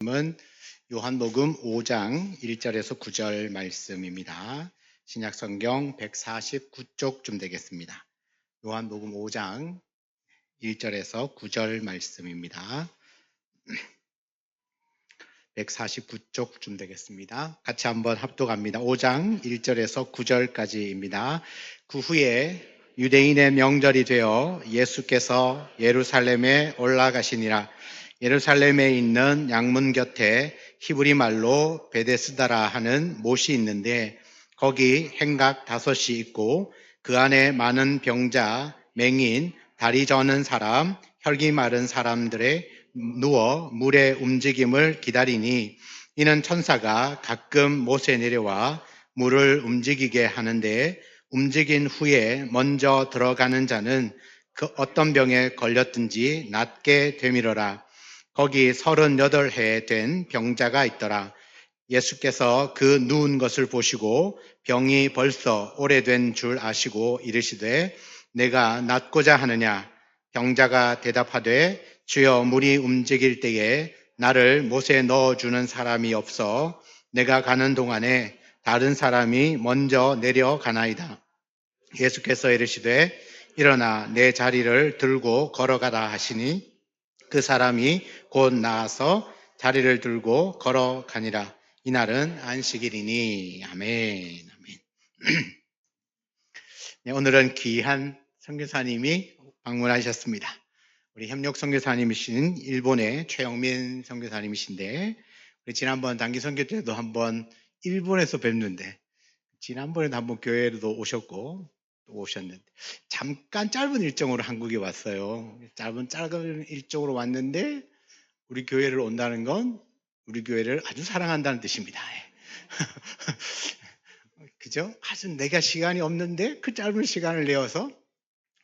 말씀은 요한복음 5장 1절에서 9절 말씀입니다. 신약성경 149쪽쯤 되겠습니다. 요한복음 5장 1절에서 9절 말씀입니다. 149쪽쯤 되겠습니다. 같이 한번 합독합니다. 5장 1절에서 9절까지입니다. 그 후에 유대인의 명절이 되어 예수께서 예루살렘에 올라가시니라. 예루살렘에 있는 양문 곁에 히브리 말로 베데스다라 하는 못이 있는데 거기 행각 5이 있고 그 안에 많은 병자, 맹인, 다리 저는 사람, 혈기 마른 사람들의 누워 물의 움직임을 기다리니 이는 천사가 가끔 못에 내려와 물을 움직이게 하는데 움직인 후에 먼저 들어가는 자는 그 어떤 병에 걸렸든지 낫게 되밀어라. 거기 38해 된 병자가 있더라. 예수께서 그 누운 것을 보시고 병이 벌써 오래된 줄 아시고 이르시되 내가 낫고자 하느냐? 병자가 대답하되 주여 물이 움직일 때에 나를 못에 넣어주는 사람이 없어 내가 가는 동안에 다른 사람이 먼저 내려가나이다. 예수께서 이르시되 일어나 내 자리를 들고 걸어가라 하시니 그 사람이 곧 나아서 자리를 들고 걸어가니라. 이날은 안식일이니. 아멘. 아멘. 네, 오늘은 귀한 선교사님이 방문하셨습니다. 우리 협력 선교사님이신 일본의 최영민 선교사님이신데 우리 지난번 단기 선교 때도 한번 일본에서 뵙는데 지난번에도 한번 교회로도 오셨고 또 오셨는데 잠깐 짧은 일정으로 한국에 왔어요. 짧은 일정으로 왔는데 우리 교회를 온다는 건 우리 교회를 아주 사랑한다는 뜻입니다. 그죠? 아주 내가 시간이 없는데 그 짧은 시간을 내어서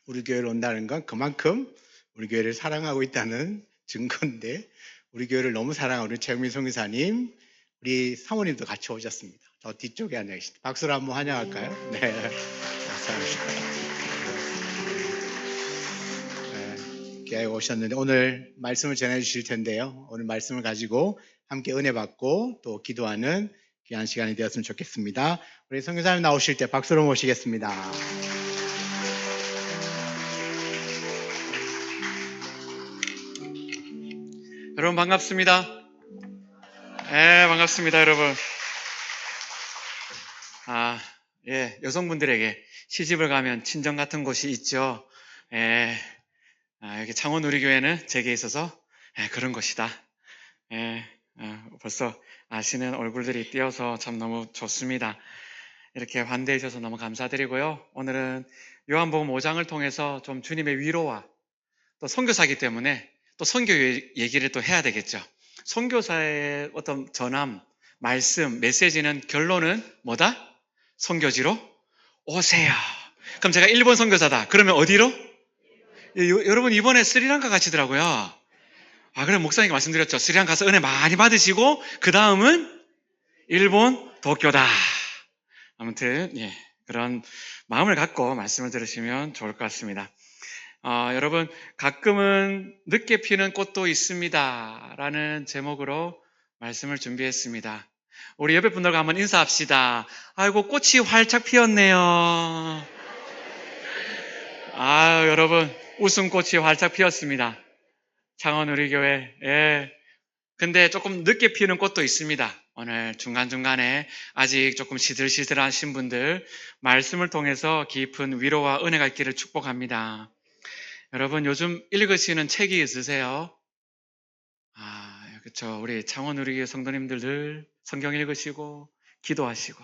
우리 교회를 온다는 건 그만큼 우리 교회를 사랑하고 있다는 증거인데 우리 교회를 너무 사랑하는 우리 최영민 선교사님, 우리 사모님도 같이 오셨습니다. 저 뒤쪽에 앉아 계십니다. 박수로 한번 환영할까요? 네. 귀하게 오셨는데 오늘 말씀을 전해 주실 텐데요. 오늘 말씀을 가지고 함께 은혜 받고 또 기도하는 귀한 시간이 되었으면 좋겠습니다. 우리 선교사님 나오실 때 박수로 모시겠습니다. 여러분 반갑습니다. 네, 반갑습니다, 여러분. 여성분들에게 시집을 가면 친정 같은 곳이 있죠. 여기 창원 우리교회는 제게 있어서 그런 곳이다. 벌써 아시는 얼굴들이 띄어서 참 너무 좋습니다. 이렇게 환대해 주셔서 너무 감사드리고요. 오늘은 요한복음 5장을 통해서 좀 주님의 위로와 또 선교사이기 때문에 또 선교 얘기를 또 해야 되겠죠. 선교사의 어떤 전함, 말씀, 메시지는 결론은 뭐다? 선교지로 오세요. 그럼 제가 일본 선교사다. 그러면 어디로? 여러분 이번에 스리랑카 가시더라고요. 그럼 목사님께 말씀드렸죠. 스리랑카 가서 은혜 많이 받으시고 그 다음은 일본 도쿄다. 아무튼 그런 마음을 갖고 말씀을 들으시면 좋을 것 같습니다. 여러분 가끔은 늦게 피는 꽃도 있습니다 라는 제목으로 말씀을 준비했습니다. 우리 옆에 분들과 한번 인사합시다. 아이고 꽃이 활짝 피었네요. 여러분 웃음꽃이 활짝 피었습니다. 창원 우리교회. 근데 조금 늦게 피는 꽃도 있습니다. 오늘 중간중간에 아직 조금 시들시들하신 분들 말씀을 통해서 깊은 위로와 은혜가 있기를 축복합니다. 여러분 요즘 읽으시는 책이 있으세요? 그렇죠. 우리 창원 우리교회 성도님들 늘 성경 읽으시고 기도하시고.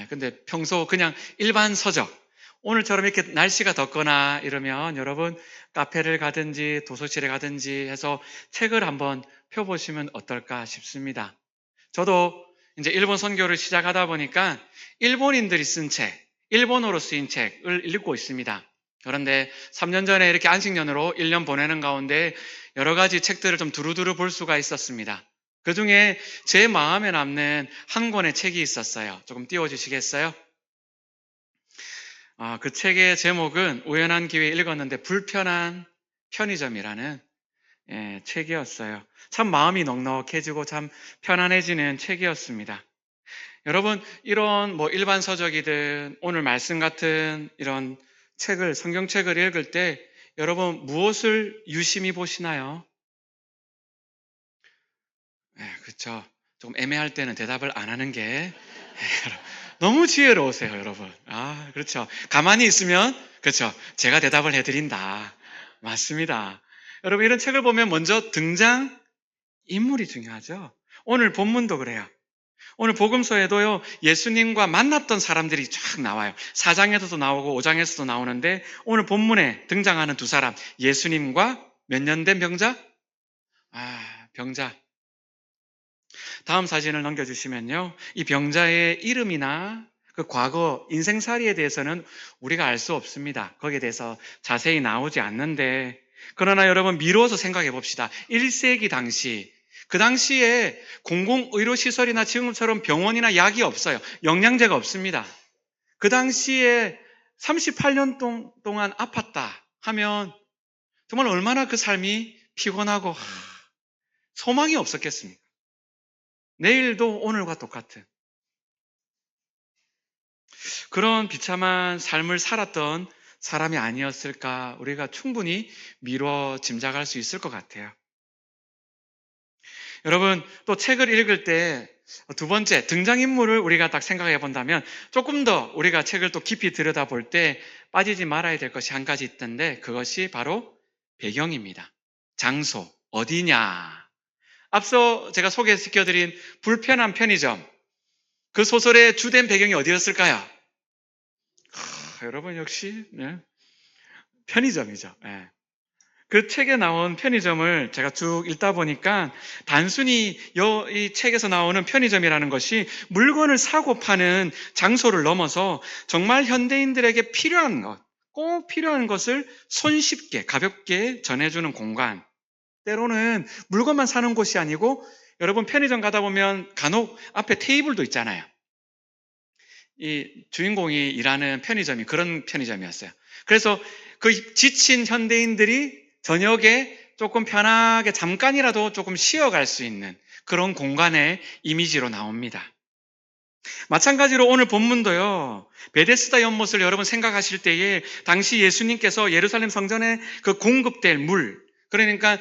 근데 평소 그냥 일반 서적, 오늘처럼 이렇게 날씨가 덥거나 이러면 여러분 카페를 가든지 도서실에 가든지 해서 책을 한번 펴보시면 어떨까 싶습니다. 저도 이제 일본 선교를 시작하다 보니까 일본인들이 쓴 책, 일본어로 쓰인 책을 읽고 있습니다. 그런데 3년 전에 이렇게 안식년으로 1년 보내는 가운데 여러 가지 책들을 좀 두루두루 볼 수가 있었습니다. 그 중에 제 마음에 남는 한 권의 책이 있었어요. 조금 띄워주시겠어요? 그 책의 제목은 우연한 기회에 읽었는데 불편한 편의점이라는 책이었어요. 참 마음이 넉넉해지고 참 편안해지는 책이었습니다. 여러분, 이런 뭐 일반 서적이든 오늘 말씀 같은 이런 책을, 성경책을 읽을 때 여러분 무엇을 유심히 보시나요? 그렇죠. 좀 애매할 때는 대답을 안 하는 게 너무 지혜로우세요, 여러분. 그렇죠. 가만히 있으면 그렇죠. 제가 대답을 해드린다. 맞습니다. 여러분, 이런 책을 보면 먼저 등장 인물이 중요하죠. 오늘 본문도 그래요. 오늘 복음서에도요, 예수님과 만났던 사람들이 쫙 나와요. 4장에서도 나오고 5장에서도 나오는데 오늘 본문에 등장하는 두 사람, 예수님과 몇 년 된 병자? 병자. 다음 사진을 넘겨주시면요, 이 병자의 이름이나 그 과거 인생살이에 대해서는 우리가 알 수 없습니다. 거기에 대해서 자세히 나오지 않는데, 그러나 여러분 미루어서 생각해 봅시다. 1세기 당시, 그 당시에 공공의료시설이나 지금처럼 병원이나 약이 없어요. 영양제가 없습니다. 그 당시에 38년 동안 아팠다 하면 정말 얼마나 그 삶이 피곤하고 소망이 없었겠습니까? 내일도 오늘과 똑같은 그런 비참한 삶을 살았던 사람이 아니었을까, 우리가 충분히 미뤄 짐작할 수 있을 것 같아요. 여러분, 또 책을 읽을 때 두 번째, 등장인물을 우리가 딱 생각해 본다면 조금 더 우리가 책을 또 깊이 들여다볼 때 빠지지 말아야 될 것이 한 가지 있던데, 그것이 바로 배경입니다. 장소, 어디냐. 앞서 제가 소개시켜드린 불편한 편의점, 그 소설의 주된 배경이 어디였을까요? 여러분 역시 편의점이죠. 그 책에 나온 편의점을 제가 쭉 읽다 보니까 단순히 이 책에서 나오는 편의점이라는 것이 물건을 사고 파는 장소를 넘어서 정말 현대인들에게 필요한 것, 꼭 필요한 것을 손쉽게 가볍게 전해주는 공간, 때로는 물건만 사는 곳이 아니고, 여러분 편의점 가다 보면 간혹 앞에 테이블도 있잖아요. 이 주인공이 일하는 편의점이 그런 편의점이었어요. 그래서 그 지친 현대인들이 저녁에 조금 편하게 잠깐이라도 조금 쉬어갈 수 있는 그런 공간의 이미지로 나옵니다. 마찬가지로 오늘 본문도요, 베데스다 연못을 여러분 생각하실 때에 당시 예수님께서 예루살렘 성전에 그 공급될 물, 그러니까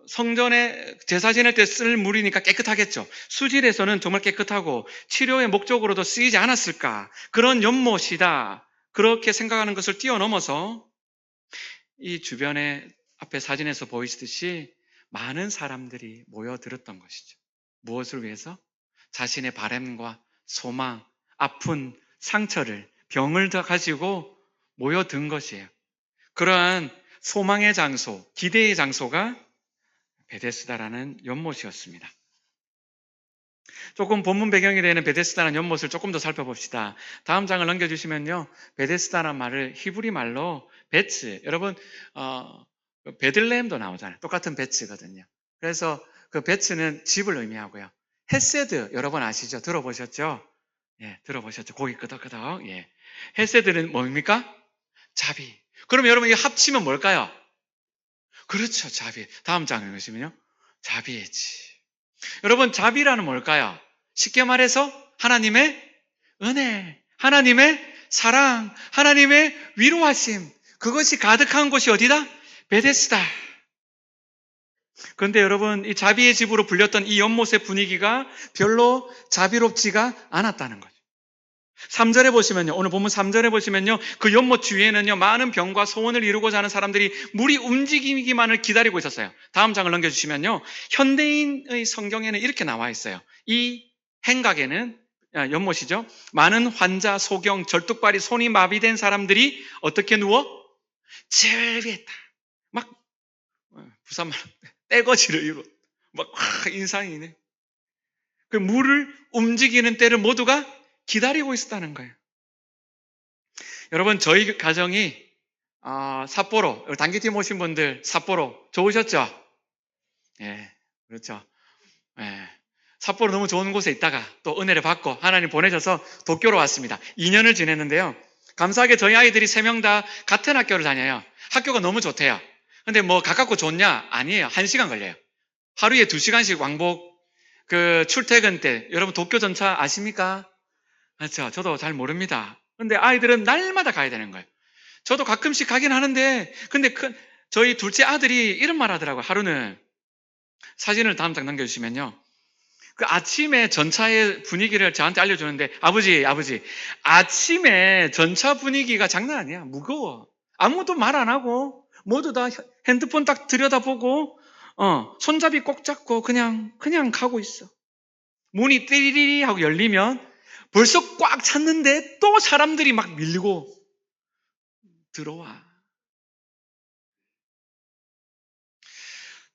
성전에 제사 지낼 때 쓸 물이니까 깨끗하겠죠. 수질에서는 정말 깨끗하고 치료의 목적으로도 쓰이지 않았을까, 그런 연못이다, 그렇게 생각하는 것을 뛰어넘어서 이 주변에 앞에 사진에서 보이시듯이 많은 사람들이 모여들었던 것이죠. 무엇을 위해서? 자신의 바람과 소망, 아픈 상처를, 병을 다 가지고 모여든 것이에요. 그러한 소망의 장소, 기대의 장소가 베데스다라는 연못이었습니다. 조금 본문 배경이 되는 베데스다라는 연못을 조금 더 살펴봅시다. 다음 장을 넘겨주시면요, 베데스다라는 말을 히브리 말로 베츠, 여러분 베들레헴도 나오잖아요. 똑같은 베츠거든요. 그래서 그 베츠는 집을 의미하고요. 헤세드 여러분 아시죠? 들어보셨죠? 들어보셨죠? 고기 끄덕끄덕. 헤세드는 뭡니까? 자비. 그럼 여러분 이 합치면 뭘까요? 그렇죠, 자비. 다음 장 읽으시면요, 자비의 집. 여러분, 자비라는 뭘까요? 쉽게 말해서 하나님의 은혜, 하나님의 사랑, 하나님의 위로하심, 그것이 가득한 곳이 어디다? 베데스다. 그런데 여러분, 이 자비의 집으로 불렸던 이 연못의 분위기가 별로 자비롭지가 않았다는 거죠. 3절에 보시면요, 오늘 본문 3절에 보시면요, 그 연못 주위에는요, 많은 병과 소원을 이루고자 하는 사람들이 물이 움직이기만을 기다리고 있었어요. 다음 장을 넘겨주시면요, 현대인의 성경에는 이렇게 나와 있어요. 이 행각에는, 연못이죠, 많은 환자, 소경, 절뚝발이, 손이 마비된 사람들이 어떻게 누워? 즐비했다. 막 부산말 떼거지를 이루고 막 인상이네. 그 물을 움직이는 때를 모두가 기다리고 있었다는 거예요. 여러분, 저희 가정이 삿포로, 단기팀 오신 분들 삿포로 좋으셨죠? 그렇죠. 삿포로 너무 좋은 곳에 있다가 또 은혜를 받고 하나님 보내셔서 도쿄로 왔습니다. 2년을 지냈는데요, 감사하게 저희 아이들이 3명 다 같은 학교를 다녀요. 학교가 너무 좋대요. 근데 뭐 가깝고 좋냐? 아니에요. 1시간 걸려요. 하루에 2시간씩 왕복 출퇴근 때 여러분 도쿄 전차 아십니까? 그렇죠. 저도 잘 모릅니다. 근데 아이들은 날마다 가야 되는 거예요. 저도 가끔씩 가긴 하는데 근데 저희 둘째 아들이 이런 말 하더라고요. 하루는 사진을 다음 장 남겨주시면요. 그 아침에 전차의 분위기를 저한테 알려주는데 아버지 아침에 전차 분위기가 장난 아니야. 무거워. 아무도 말 안 하고 모두 다 핸드폰 딱 들여다보고 손잡이 꼭 잡고 그냥 가고 있어. 문이 띠리리 하고 열리면 벌써 꽉 찼는데 또 사람들이 막 밀고 들어와.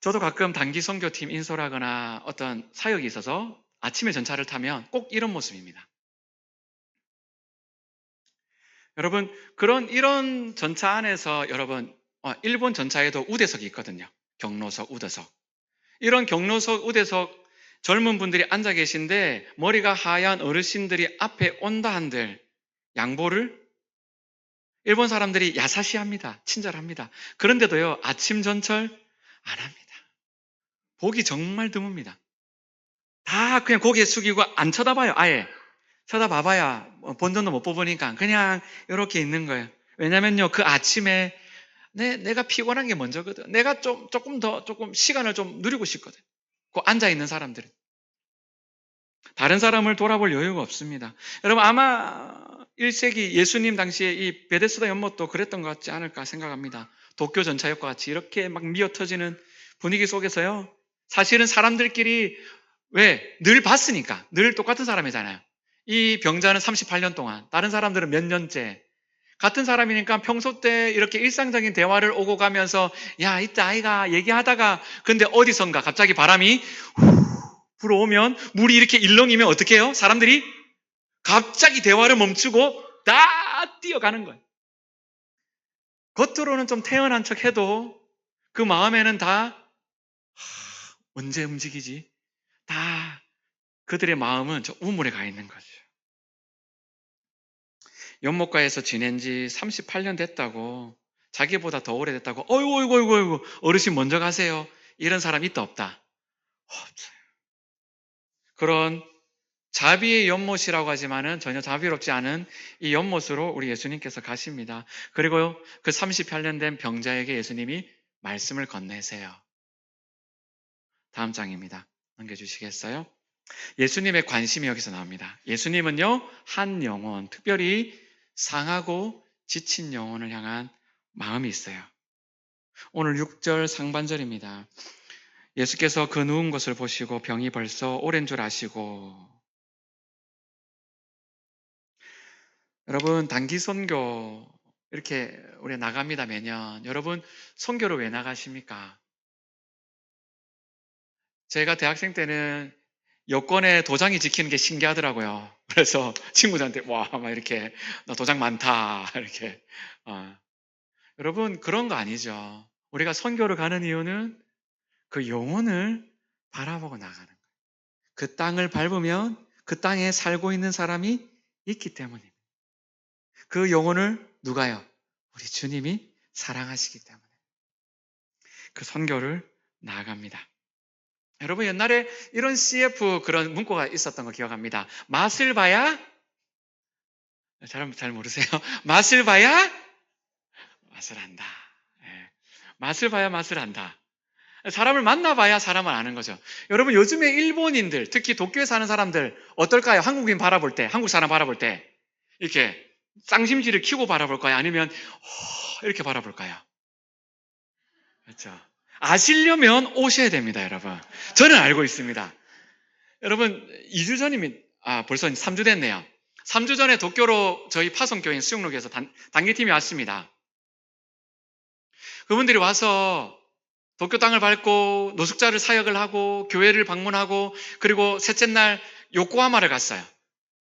저도 가끔 단기 선교팀 인솔하거나 어떤 사역이 있어서 아침에 전차를 타면 꼭 이런 모습입니다. 여러분, 이런 전차 안에서 여러분, 일본 전차에도 우대석이 있거든요. 경로석, 우대석. 이런 경로석, 우대석 젊은 분들이 앉아 계신데 머리가 하얀 어르신들이 앞에 온다 한들 양보를 일본 사람들이 야사시합니다. 친절합니다. 그런데도요, 아침 전철 안 합니다. 보기 정말 드뭅니다. 다 그냥 고개 숙이고 안 쳐다봐요. 아예. 쳐다봐봐야 본전도 못 뽑으니까 그냥 이렇게 있는 거예요. 왜냐면요, 그 아침에 내가 피곤한 게 먼저거든. 내가 조금 시간을 좀 누리고 싶거든. 그 앉아있는 사람들은. 다른 사람을 돌아볼 여유가 없습니다. 여러분, 아마 1세기 예수님 당시에 이 베데스다 연못도 그랬던 것 같지 않을까 생각합니다. 도쿄 전차역과 같이 이렇게 막 미어 터지는 분위기 속에서요. 사실은 사람들끼리 늘 봤으니까. 늘 똑같은 사람이잖아요. 이 병자는 38년 동안, 다른 사람들은 몇 년째. 같은 사람이니까 평소 때 이렇게 일상적인 대화를 오고 가면서 야, 이따 아이가 얘기하다가 근데 어디선가 갑자기 바람이 불어오면 물이 이렇게 일렁이면 어떻게 해요? 사람들이 갑자기 대화를 멈추고 다 뛰어가는 거예요. 겉으로는 좀 태연한 척 해도 그 마음에는 다 언제 움직이지? 다 그들의 마음은 저 우물에 가 있는 거죠. 연못가에서 지낸 지 38년 됐다고, 자기보다 더 오래됐다고, 어이구, 어르신 먼저 가세요. 이런 사람 있다, 없다? 없어요. 그런 자비의 연못이라고 하지만은 전혀 자비롭지 않은 이 연못으로 우리 예수님께서 가십니다. 그리고 그 38년 된 병자에게 예수님이 말씀을 건네세요. 다음 장입니다. 넘겨주시겠어요? 예수님의 관심이 여기서 나옵니다. 예수님은요, 한 영혼, 특별히 상하고 지친 영혼을 향한 마음이 있어요. 오늘 6절 상반절입니다. 예수께서 그 누운 것을 보시고 병이 벌써 오랜 줄 아시고. 여러분, 단기 선교 이렇게 우리 나갑니다, 매년. 여러분, 선교를 왜 나가십니까? 제가 대학생 때는 여권에 도장이 찍히는 게 신기하더라고요. 그래서 친구들한테 와, 막 이렇게 나 도장 많다 이렇게. 여러분, 그런 거 아니죠. 우리가 선교를 가는 이유는 그 영혼을 바라보고 나가는 거예요. 그 땅을 밟으면 그 땅에 살고 있는 사람이 있기 때문입니다. 그 영혼을 누가요? 우리 주님이 사랑하시기 때문에 그 선교를 나아갑니다. 여러분, 옛날에 이런 CF 그런 문구가 있었던 거 기억합니다. 맛을 봐야 잘 모르세요? 맛을 봐야 맛을 안다. 예. 맛을 봐야 맛을 안다. 사람을 만나봐야 사람을 아는 거죠. 여러분, 요즘에 일본인들, 특히 도쿄에 사는 사람들 어떨까요? 한국인 바라볼 때, 한국 사람 바라볼 때 이렇게 쌍심지를 키고 바라볼까요? 아니면 이렇게 바라볼까요? 그렇죠. 아시려면 오셔야 됩니다, 여러분. 저는 알고 있습니다. 여러분, 2주 전이면 벌써 3주 됐네요. 3주 전에 도쿄로 저희 파송교인 수영록에서 단기팀이 왔습니다. 그분들이 와서 도쿄 땅을 밟고 노숙자를 사역을 하고 교회를 방문하고 그리고 셋째 날 요코하마를 갔어요.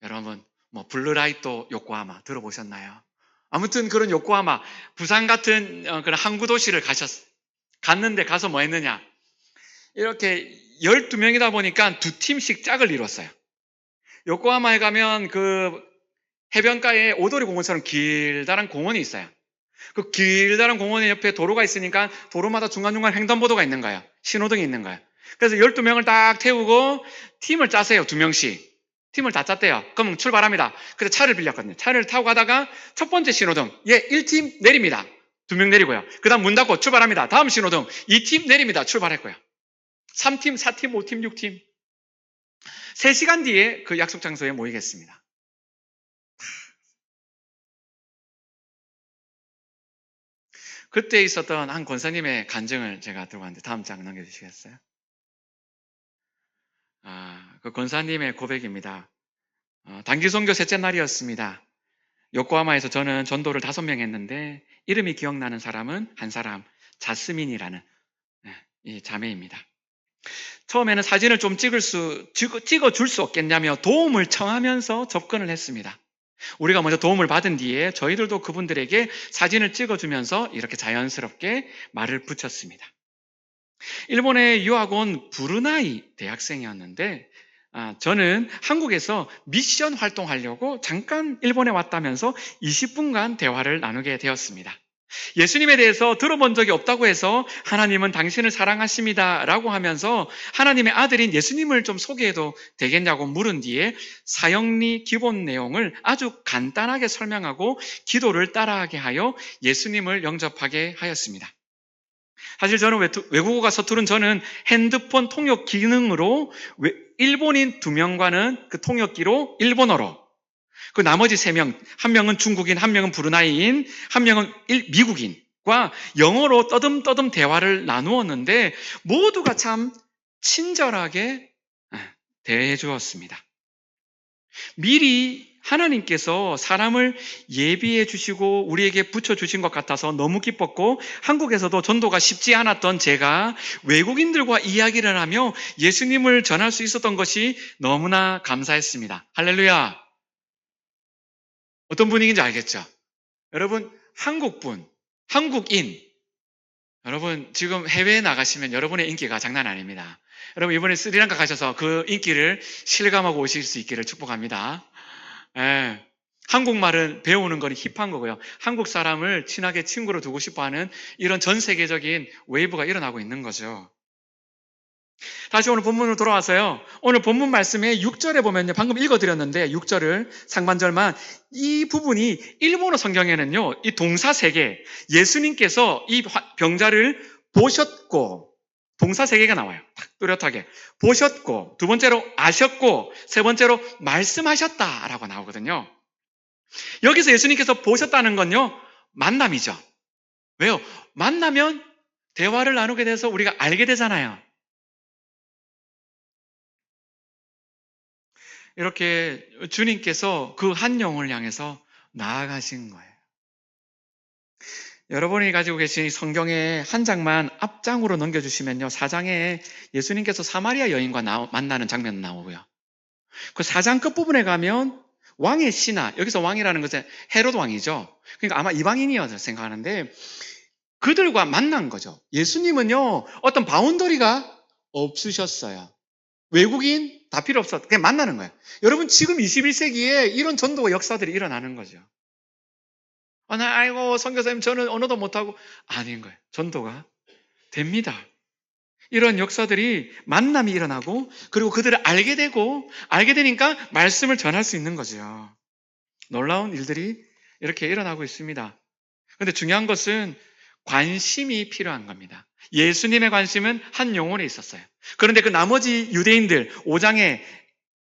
여러분, 블루라이토 요코하마 들어보셨나요? 아무튼 그런 요코하마, 부산 같은 그런 항구 도시를 갔는데 가서 뭐 했느냐? 이렇게 12명이다 보니까 2팀씩 짝을 이뤘어요. 요코하마에 가면 그 해변가에 오도리 공원처럼 길다란 공원이 있어요. 그 길다란 공원 옆에 도로가 있으니까 도로마다 중간중간 횡단보도가 있는 거예요. 신호등이 있는 거예요. 그래서 12명을 딱 태우고 팀을 짜세요. 2명씩. 팀을 다 짰대요. 그럼 출발합니다. 그래서 차를 빌렸거든요. 차를 타고 가다가 첫 번째 신호등, 1팀 내립니다. 2명 내리고요. 그 다음 문 닫고 출발합니다. 다음 신호등, 2팀 내립니다. 출발했고요. 3팀, 4팀, 5팀, 6팀. 3시간 뒤에 그 약속 장소에 모이겠습니다. 그때 있었던 한 권사님의 간증을 제가 들고 왔는데 다음 장 넘겨주시겠어요? 그 권사님의 고백입니다. 단기 선교 셋째 날이었습니다. 요코하마에서 저는 전도를 5명 했는데 이름이 기억나는 사람은 한 사람, 자스민이라는 이 자매입니다. 처음에는 사진을 좀 찍어줄 수 없겠냐며 도움을 청하면서 접근을 했습니다. 우리가 먼저 도움을 받은 뒤에 저희들도 그분들에게 사진을 찍어주면서 이렇게 자연스럽게 말을 붙였습니다. 일본에 유학 온 브루나이 대학생이었는데 저는 한국에서 미션 활동하려고 잠깐 일본에 왔다면서 20분간 대화를 나누게 되었습니다. 예수님에 대해서 들어본 적이 없다고 해서 하나님은 당신을 사랑하십니다 라고 하면서 하나님의 아들인 예수님을 좀 소개해도 되겠냐고 물은 뒤에 사형리 기본 내용을 아주 간단하게 설명하고 기도를 따라하게 하여 예수님을 영접하게 하였습니다. 사실 저는 외국어가 서투른 저는 핸드폰 통역 기능으로 일본인 2명과는 그 통역기로 일본어로, 그 나머지 3명, 한 명은 중국인, 한 명은 브루나이인, 한 명은 미국인과 영어로 떠듬떠듬 대화를 나누었는데 모두가 참 친절하게 대해 주었습니다. 미리 하나님께서 사람을 예비해 주시고 우리에게 붙여주신 것 같아서 너무 기뻤고, 한국에서도 전도가 쉽지 않았던 제가 외국인들과 이야기를 하며 예수님을 전할 수 있었던 것이 너무나 감사했습니다. 할렐루야. 어떤 분위기인지 알겠죠? 여러분, 한국인, 여러분 지금 해외에 나가시면 여러분의 인기가 장난 아닙니다. 여러분 이번에 스리랑카 가셔서 그 인기를 실감하고 오실 수 있기를 축복합니다. 예, 한국말은 배우는 건 힙한 거고요. 한국 사람을 친하게 친구로 두고 싶어하는 이런 전 세계적인 웨이브가 일어나고 있는 거죠. 다시 오늘 본문으로 돌아와서요. 오늘 본문 말씀에 6절에 보면요. 방금 읽어드렸는데 6절을 상반절만, 이 부분이 일본어 성경에는요. 이 동사 3개, 예수님께서 이 병자를 보셨고, 동사 3개가 나와요. 딱 뚜렷하게. 보셨고, 두 번째로 아셨고, 세 번째로 말씀하셨다라고 나오거든요. 여기서 예수님께서 보셨다는 건요. 만남이죠. 왜요? 만나면 대화를 나누게 돼서 우리가 알게 되잖아요. 이렇게 주님께서 그 한 영혼을 향해서 나아가신 거예요. 여러분이 가지고 계신 성경의 한 장만 앞장으로 넘겨주시면요. 4장에 예수님께서 사마리아 여인과 만나는 장면 나오고요. 그 4장 끝부분에 가면 왕의 신하, 여기서 왕이라는 것은 헤롯 왕이죠. 그러니까 아마 이방인이어서 생각하는데 그들과 만난 거죠. 예수님은요, 어떤 바운더리가 없으셨어요. 외국인 다 필요 없어. 그냥 만나는 거예요. 여러분, 지금 21세기에 이런 전도와 역사들이 일어나는 거죠. 아이고, 선교사님, 저는 언어도 못하고. 아닌 거예요. 전도가 됩니다. 이런 역사들이, 만남이 일어나고, 그리고 그들을 알게 되고, 알게 되니까 말씀을 전할 수 있는 거죠. 놀라운 일들이 이렇게 일어나고 있습니다. 그런데 중요한 것은 관심이 필요한 겁니다. 예수님의 관심은 한 영혼에 있었어요. 그런데 그 나머지 유대인들, 5장에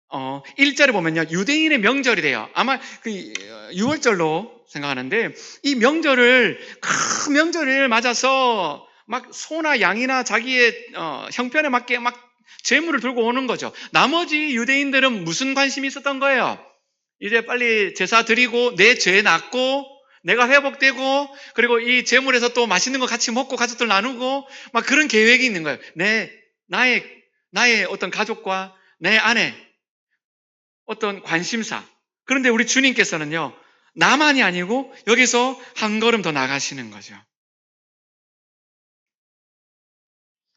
1절에 보면요, 유대인의 명절이래요. 아마 그 6월절로 생각하는데, 이 큰 명절을 맞아서 막 소나 양이나 자기의 형편에 맞게 막 재물을 들고 오는 거죠. 나머지 유대인들은 무슨 관심이 있었던 거예요? 이제 빨리 제사 드리고 내 죄 낫고 내가 회복되고, 그리고 이 재물에서 또 맛있는 거 같이 먹고 가족들 나누고 막 그런 계획이 있는 거예요. 나의 어떤 가족과 내 아내, 어떤 관심사. 그런데 우리 주님께서는요, 나만이 아니고 여기서 한 걸음 더 나가시는 거죠.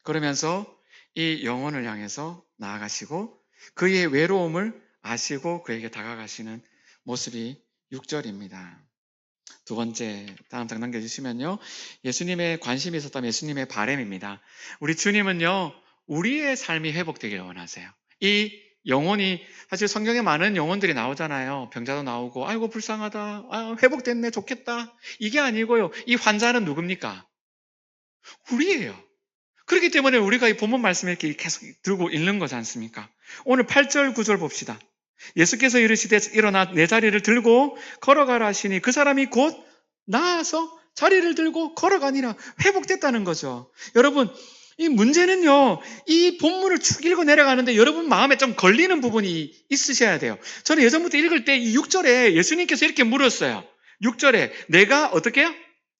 그러면서 이 영혼을 향해서 나아가시고 그의 외로움을 아시고 그에게 다가가시는 모습이 6절입니다. 두 번째, 다음 장 넘겨주시면요. 예수님의 관심이 있었다면 예수님의 바램입니다. 우리 주님은요, 우리의 삶이 회복되기를 원하세요. 이 영혼이, 사실 성경에 많은 영혼들이 나오잖아요. 병자도 나오고, 아이고, 불쌍하다. 아, 회복됐네. 좋겠다. 이게 아니고요. 이 환자는 누굽니까? 우리예요. 그렇기 때문에 우리가 이 본문 말씀을 이렇게 계속 들고 읽는 거지 않습니까? 오늘 8절, 9절 봅시다. 예수께서 이르시되 일어나 내 자리를 들고 걸어가라 하시니 그 사람이 곧 나아서 자리를 들고 걸어가니라. 회복됐다는 거죠. 여러분, 이 문제는요, 이 본문을 쭉 읽어 내려가는데 여러분 마음에 좀 걸리는 부분이 있으셔야 돼요. 저는 예전부터 읽을 때 이 6절에 예수님께서 이렇게 물었어요. 6절에 내가 어떻게 해요?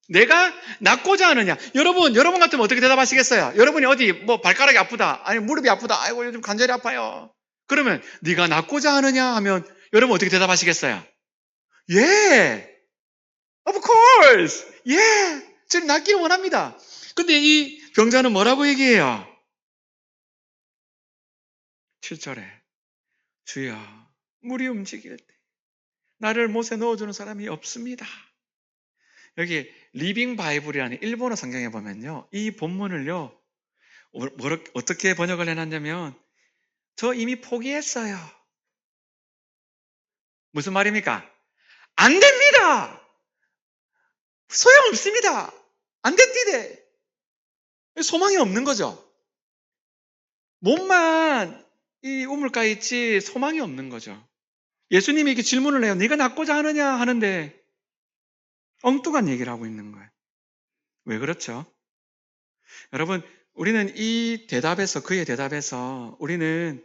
내가 낫고자 하느냐? 여러분 같으면 어떻게 대답하시겠어요? 여러분이 어디 뭐 발가락이 아프다, 아니 무릎이 아프다, 아이고 요즘 관절이 아파요. 그러면 네가 낫고자 하느냐 하면 여러분 어떻게 대답하시겠어요? 예, of course, 예, 저는 낫기를 원합니다. 근데 이 병자는 뭐라고 얘기해요? 7절에 주여, 물이 움직일 때 나를 못에 넣어주는 사람이 없습니다. 여기 리빙 바이블이라는 일본어 성경에 보면요, 이 본문을요 어떻게 번역을 해놨냐면 저 이미 포기했어요. 무슨 말입니까? 안 됩니다. 소용없습니다. 안 됐디데. 소망이 없는 거죠. 몸만 이 우물가에 있지 소망이 없는 거죠. 예수님이 이렇게 질문을 해요. 네가 낫고자 하느냐 하는데 엉뚱한 얘기를 하고 있는 거예요. 왜 그렇죠? 여러분, 우리는 이 대답에서, 그의 대답에서 우리는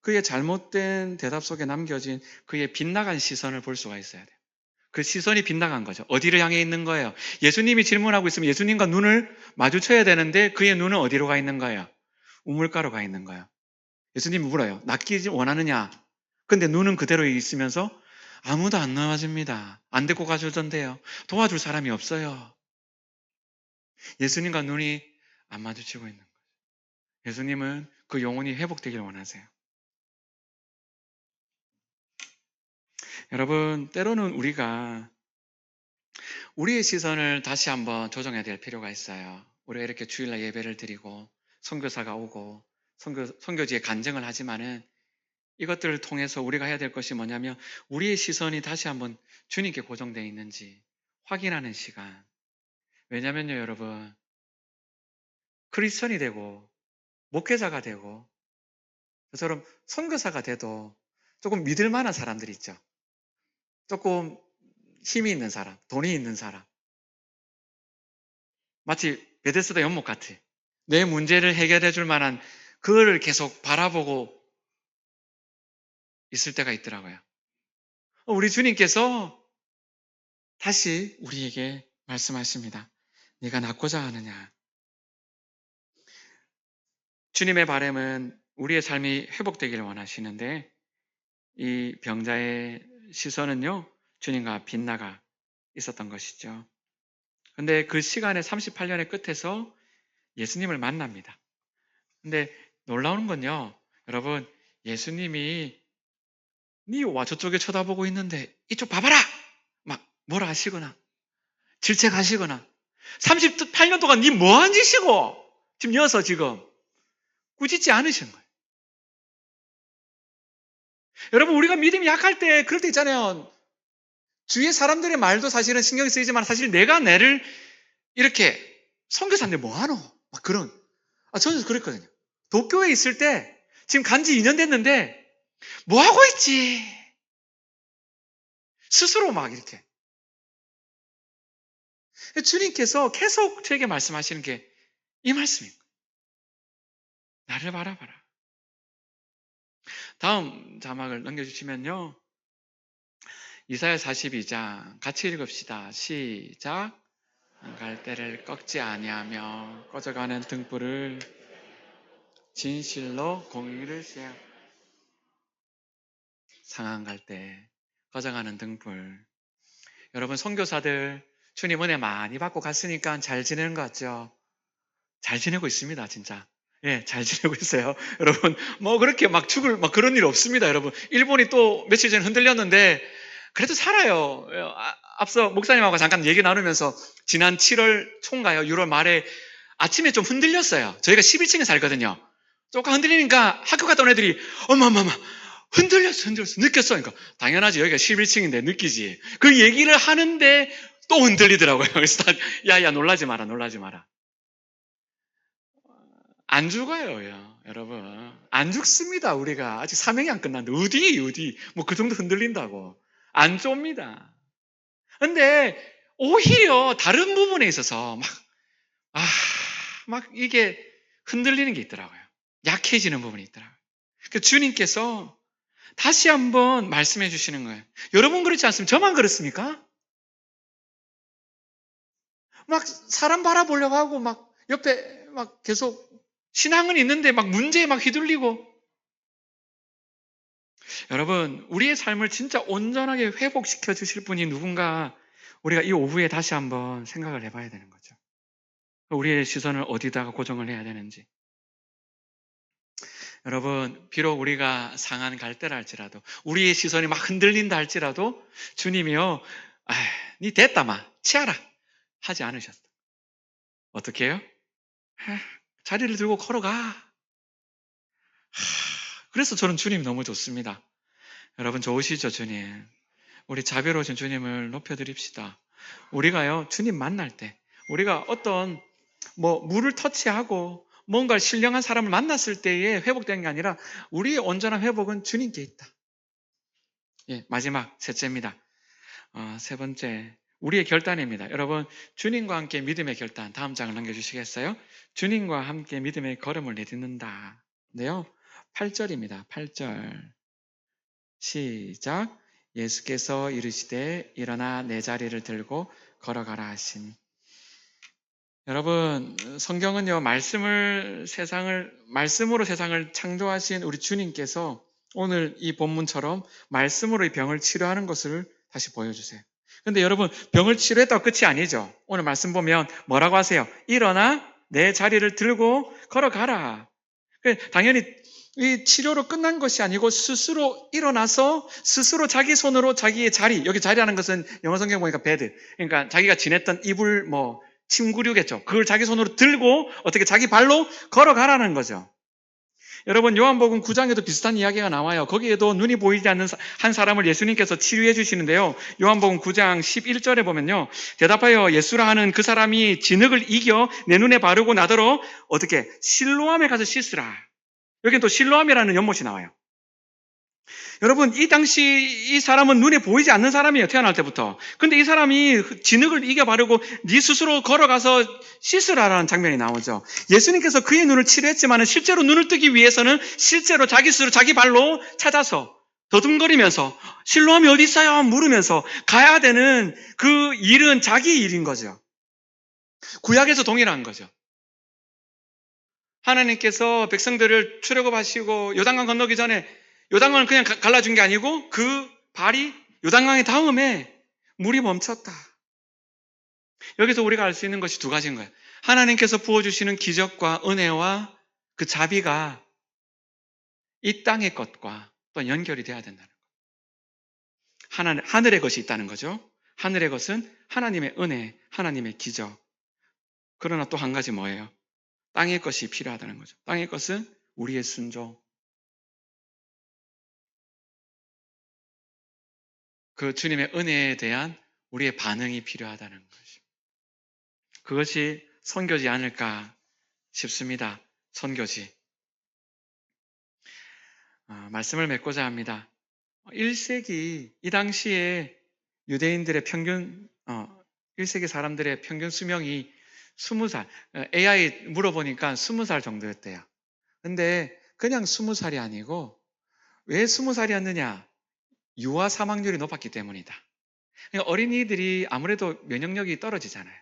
그의 잘못된 대답 속에 남겨진 그의 빗나간 시선을 볼 수가 있어야 돼요. 그 시선이 빗나간 거죠. 어디를 향해 있는 거예요? 예수님이 질문하고 있으면 예수님과 눈을 마주쳐야 되는데 그의 눈은 어디로 가 있는 거예요? 우물가로 가 있는 거예요. 예수님이 물어요. 낫기 원하느냐? 근데 눈은 그대로 있으면서 아무도 안 나와줍니다. 안 데리고 가주던데요. 도와줄 사람이 없어요. 예수님과 눈이 안 마주치고 있는 거예요. 예수님은 그 영혼이 회복되기를 원하세요. 여러분, 때로는 우리가 우리의 시선을 다시 한번 조정해야 될 필요가 있어요. 우리가 이렇게 주일날 예배를 드리고 선교사가 오고 선교지에 간증을 하지만은 이것들을 통해서 우리가 해야 될 것이 뭐냐면 우리의 시선이 다시 한번 주님께 고정되어 있는지 확인하는 시간. 왜냐면요, 여러분, 크리스천이 되고 목회자가 되고 저처럼 선교사가 돼도 조금 믿을 만한 사람들이 있죠. 조금 힘이 있는 사람, 돈이 있는 사람. 마치 베데스다 연못 같아. 내 문제를 해결해 줄 만한 그거를 계속 바라보고 있을 때가 있더라고요. 우리 주님께서 다시 우리에게 말씀하십니다. 네가 낫고자 하느냐? 주님의 바람은 우리의 삶이 회복되기를 원하시는데 이 병자의 시선은요, 주님과 빗나가 있었던 것이죠. 근데 그 시간의 38년의 끝에서 예수님을 만납니다. 근데 놀라운 건요, 여러분, 예수님이 와 저쪽에 쳐다보고 있는데 이쪽 봐봐라! 막 뭐라 하시거나 질책하시거나 38년 동안 니 뭐한 짓이고 지금 여서 지금 꾸짖지 않으신 거예요. 여러분, 우리가 믿음이 약할 때 그럴 때 있잖아요. 주위의 사람들의 말도 사실은 신경이 쓰이지만 사실 내가 내를 이렇게 선교사인데 뭐하노? 막 그런. 저는 그랬거든요. 도쿄에 있을 때 지금 간지 2년 됐는데 뭐하고 있지? 스스로 막 이렇게. 주님께서 계속 저에게 말씀하시는 게 이 말씀입니다. 나를 바라봐라. 다음 자막을 넘겨주시면요. 이사야 42장 같이 읽읍시다. 시작. 갈대를 꺾지 아니하며 꺼져가는 등불을 진실로 공의를 시행. 상한 갈대, 꺼져가는 등불. 여러분, 선교사들 주님 은혜 많이 받고 갔으니까 잘 지내는 것 같죠? 잘 지내고 있습니다, 진짜. 예, 잘 지내고 있어요. 여러분, 뭐 그렇게 막 죽을 그런 일 없습니다, 여러분. 일본이 또 며칠 전에 흔들렸는데 그래도 살아요. 앞서 목사님하고 잠깐 얘기 나누면서 지난 7월 초인가요? 6월 말에 아침에 좀 흔들렸어요. 저희가 11층에 살거든요. 조금 흔들리니까 학교 갔다 온 애들이 엄마 흔들렸어 느꼈어. 그러니까 당연하지, 여기가 11층인데 느끼지. 그 얘기를 하는데 또 흔들리더라고요. 그래서 야야 놀라지 마라. 안 죽어요, 여러분. 안 죽습니다. 우리가 아직 사명이 안 끝났는데 어디 뭐 그 정도 흔들린다고 안 좁니다. 근데 오히려 다른 부분에 있어서 막 이게 흔들리는 게 있더라고요. 약해지는 부분이 있더라고요. 그 주님께서 다시 한번 말씀해 주시는 거예요. 여러분 그렇지 않습니까? 저만 그렇습니까? 막 사람 바라보려고 하고 막 옆에 막 계속 신앙은 있는데 막 문제에 막 휘둘리고. 여러분, 우리의 삶을 진짜 온전하게 회복시켜 주실 분이 누군가 우리가 이 오후에 다시 한번 생각을 해봐야 되는 거죠. 우리의 시선을 어디다가 고정을 해야 되는지. 여러분, 비록 우리가 상한 갈대라 할지라도, 우리의 시선이 막 흔들린다 할지라도 주님이요, 니 됐다 마 치아라 하지 않으셨어. 어떻게 해요? 자리를 들고 걸어가. 그래서 저는 주님 너무 좋습니다. 여러분 좋으시죠, 주님? 우리 자비로우신 주님을 높여드립시다. 우리가요, 주님 만날 때, 우리가 어떤 물을 터치하고 뭔가 신령한 사람을 만났을 때에 회복되는 게 아니라 우리의 온전한 회복은 주님께 있다. 예, 마지막 셋째입니다. 세 번째, 우리의 결단입니다. 여러분, 주님과 함께 믿음의 결단. 다음 장을 넘겨주시겠어요? 주님과 함께 믿음의 걸음을 내딛는다. 네요. 8절입니다. 8절. 시작. 예수께서 이르시되 일어나 내 자리를 들고 걸어가라 하시니. 여러분, 성경은요, 말씀으로 세상을 창조하신 우리 주님께서 오늘 이 본문처럼 말씀으로 이 병을 치료하는 것을 다시 보여주세요. 근데 여러분, 병을 치료했다고 끝이 아니죠. 오늘 말씀 보면 뭐라고 하세요? 일어나 내 자리를 들고 걸어가라. 당연히 이 치료로 끝난 것이 아니고 스스로 일어나서 스스로 자기 손으로 자기의 자리, 여기 자리라는 것은 영어 성경 보니까 베드, 그러니까 자기가 지냈던 이불 침구류겠죠. 그걸 자기 손으로 들고 어떻게 자기 발로 걸어가라는 거죠. 여러분, 요한복음 9장에도 비슷한 이야기가 나와요. 거기에도 눈이 보이지 않는 한 사람을 예수님께서 치유해 주시는데요. 요한복음 9장 11절에 보면요, 대답하여 예수라 하는 그 사람이 진흙을 이겨 내 눈에 바르고 나더러 어떻게 실로암에 가서 씻으라. 여기는 또 실로암이라는 연못이 나와요. 여러분, 이 당시 이 사람은 눈에 보이지 않는 사람이에요. 태어날 때부터. 근데 이 사람이 진흙을 이겨 바르고 네 스스로 걸어가서 씻으라라는 장면이 나오죠. 예수님께서 그의 눈을 치료했지만 실제로 눈을 뜨기 위해서는 실제로 자기 스스로 자기 발로 찾아서 더듬거리면서 실로암이 어디 있어요? 물으면서 가야 되는 그 일은 자기 일인 거죠. 구약에서 동일한 거죠. 하나님께서 백성들을 출애굽하시고 요단강 건너기 전에 요단강을 그냥 갈라준 게 아니고 그 발이 요단강에 닿음에 물이 멈췄다. 여기서 우리가 알 수 있는 것이 두 가지인 거예요. 하나님께서 부어주시는 기적과 은혜와 그 자비가 이 땅의 것과 또 연결이 돼야 된다는 거예요. 하늘의 것이 있다는 거죠. 하늘의 것은 하나님의 은혜, 하나님의 기적. 그러나 또 한 가지 뭐예요? 땅의 것이 필요하다는 거죠. 땅의 것은 우리의 순종. 그 주님의 은혜에 대한 우리의 반응이 필요하다는 것이. 그것이 선교지 아닐까 싶습니다. 선교지. 말씀을 맺고자 합니다. 1세기 이 당시에 유대인들의 평균 1세기 사람들의 평균 수명이 20살. AI 물어보니까 20살 정도였대요. 근데 그냥 20살이 아니고 왜 20살이었느냐? 유아 사망률이 높았기 때문이다. 그러니까 어린이들이 아무래도 면역력이 떨어지잖아요.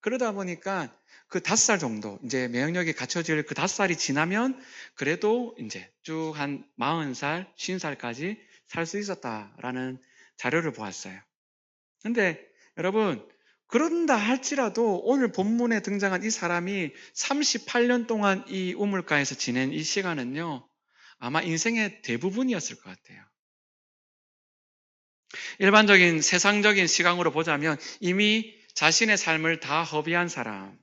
그러다 보니까 그 5살 정도, 이제 면역력이 갖춰질 그 5살이 지나면 그래도 이제 쭉 한 40살, 50살까지 살 수 있었다라는 자료를 보았어요. 근데 여러분, 그런다 할지라도 오늘 본문에 등장한 이 사람이 38년 동안 이 우물가에서 지낸 이 시간은요, 아마 인생의 대부분이었을 것 같아요. 일반적인 세상적인 시각으로 보자면 이미 자신의 삶을 다 허비한 사람,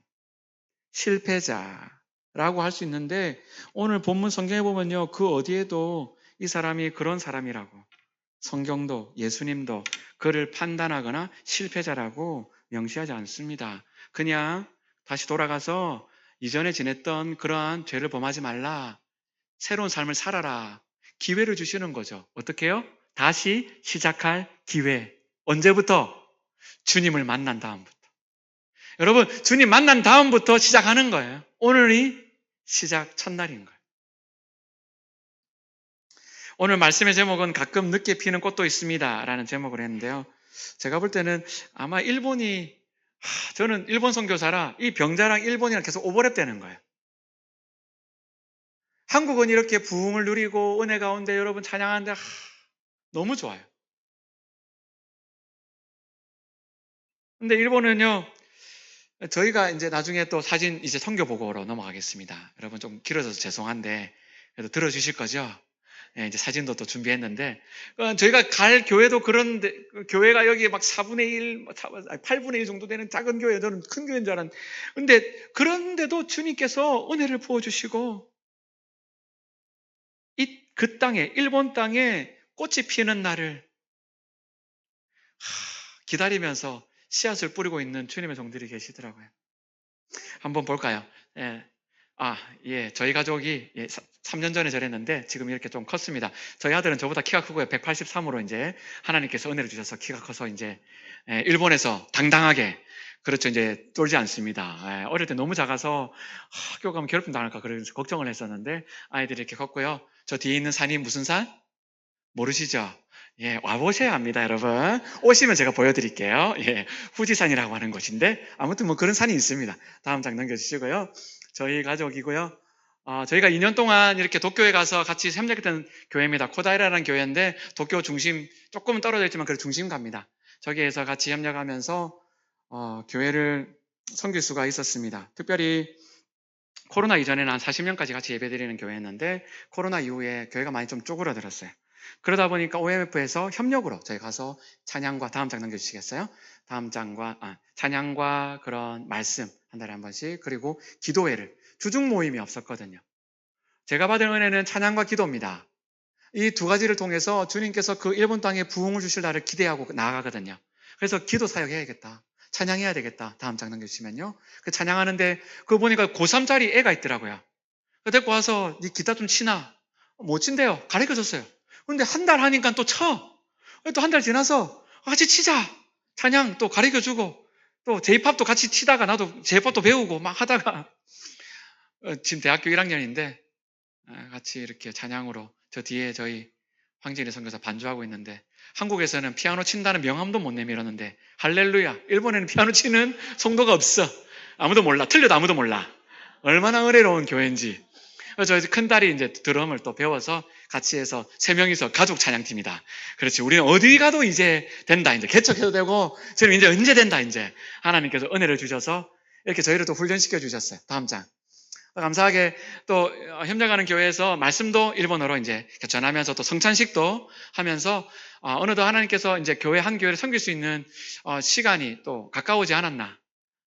실패자라고 할 수 있는데 오늘 본문 성경에 보면요. 그 어디에도 이 사람이 그런 사람이라고 성경도 예수님도 그를 판단하거나 실패자라고 명시하지 않습니다. 그냥 다시 돌아가서 이전에 지냈던 그러한 죄를 범하지 말라. 새로운 삶을 살아라. 기회를 주시는 거죠. 어떻게 해요? 다시 시작할 기회. 언제부터? 주님을 만난 다음부터. 여러분, 주님 만난 다음부터 시작하는 거예요. 오늘이 시작 첫날인 거예요. 오늘 말씀의 제목은 가끔 늦게 피는 꽃도 있습니다. 라는 제목을 했는데요. 제가 볼 때는 아마 저는 일본 선교사라 이 병자랑 일본이랑 계속 오버랩 되는 거예요. 한국은 이렇게 부흥을 누리고 은혜 가운데 여러분 찬양하는데 너무 좋아요. 근데 일본은요, 저희가 이제 나중에 또 사진 이제 선교 보고로 넘어가겠습니다. 여러분 좀 길어져서 죄송한데 그래도 들어주실 거죠? 예, 이제 사진도 또 준비했는데 저희가 갈 교회도 그런데 교회가 여기 막 4분의 1, 8분의 1 정도 되는 작은 교회, 저는 큰 교회인 줄 알았는데 근데 그런데도 주님께서 은혜를 부어주시고 그 땅에 일본 땅에 꽃이 피는 날을 기다리면서 씨앗을 뿌리고 있는 주님의 종들이 계시더라고요. 한번 볼까요? 예. 예. 저희 가족이 3년 전에 저랬는데 지금 이렇게 좀 컸습니다. 저희 아들은 저보다 키가 크고요. 183으로 이제 하나님께서 은혜를 주셔서 키가 커서 이제 일본에서 당당하게 그렇죠. 이제 쫄지 않습니다. 어릴 때 너무 작아서 학교 가면 괴롭힘 당할까 그래서 걱정을 했었는데 아이들이 이렇게 컸고요. 저 뒤에 있는 산이 무슨 산? 모르시죠? 예, 와보셔야 합니다, 여러분. 오시면 제가 보여드릴게요. 예, 후지산이라고 하는 곳인데, 아무튼 뭐 그런 산이 있습니다. 다음 장 넘겨주시고요. 저희 가족이고요. 저희가 2년 동안 이렇게 도쿄에 가서 같이 협력했던 교회입니다. 코다이라라는 교회인데, 도쿄 중심, 조금은 떨어져 있지만 그 중심 갑니다. 저기에서 같이 협력하면서, 교회를 섬길 수가 있었습니다. 특별히 코로나 이전에는 한 40명까지 같이 예배드리는 교회였는데, 코로나 이후에 교회가 많이 좀 쪼그라들었어요. 그러다 보니까 OMF에서 협력으로 저희 가서 찬양과 다음 장 넘겨주시겠어요? 다음 장과 찬양과 그런 말씀 한 달에 한 번씩 그리고 기도회를 주중 모임이 없었거든요. 제가 받은 은혜는 찬양과 기도입니다. 이 두 가지를 통해서 주님께서 그 일본 땅에 부흥을 주실 날을 기대하고 나아가거든요. 그래서 기도 사역해야겠다. 찬양해야 되겠다. 다음 장 넘겨주시면요. 그 찬양하는데 그거 보니까 고3짜리 애가 있더라고요. 데리고 와서 네 기타 좀 치나? 못 친대요. 가르쳐줬어요. 근데 한 달 하니까 또 쳐. 또 한 달 지나서 같이 치자. 찬양 또 가르쳐주고 또 제이팝도 같이 치다가 나도 제이팝도 배우고 막 하다가 지금 대학교 1학년인데 같이 이렇게 찬양으로 저 뒤에 저희 황진희 선교사 반주하고 있는데 한국에서는 피아노 친다는 명함도 못 내밀었는데 할렐루야. 일본에는 피아노 치는 성도가 없어. 아무도 몰라. 틀려도 아무도 몰라. 얼마나 은혜로운 교회인지. 그래서 저희 큰딸이 이제 드럼을 또 배워서 같이 해서 3명이서 가족 찬양팀이다. 그렇지. 우리는 어디 가도 이제 된다. 이제 개척해도 되고, 저는 이제 언제 된다. 이제 하나님께서 은혜를 주셔서 이렇게 저희를 또 훈련시켜 주셨어요. 다음 장. 감사하게 또 협력하는 교회에서 말씀도 일본어로 이제 전하면서 또 성찬식도 하면서 어느덧 하나님께서 이제 교회 한 교회를 섬길 수 있는 시간이 또 가까우지 않았나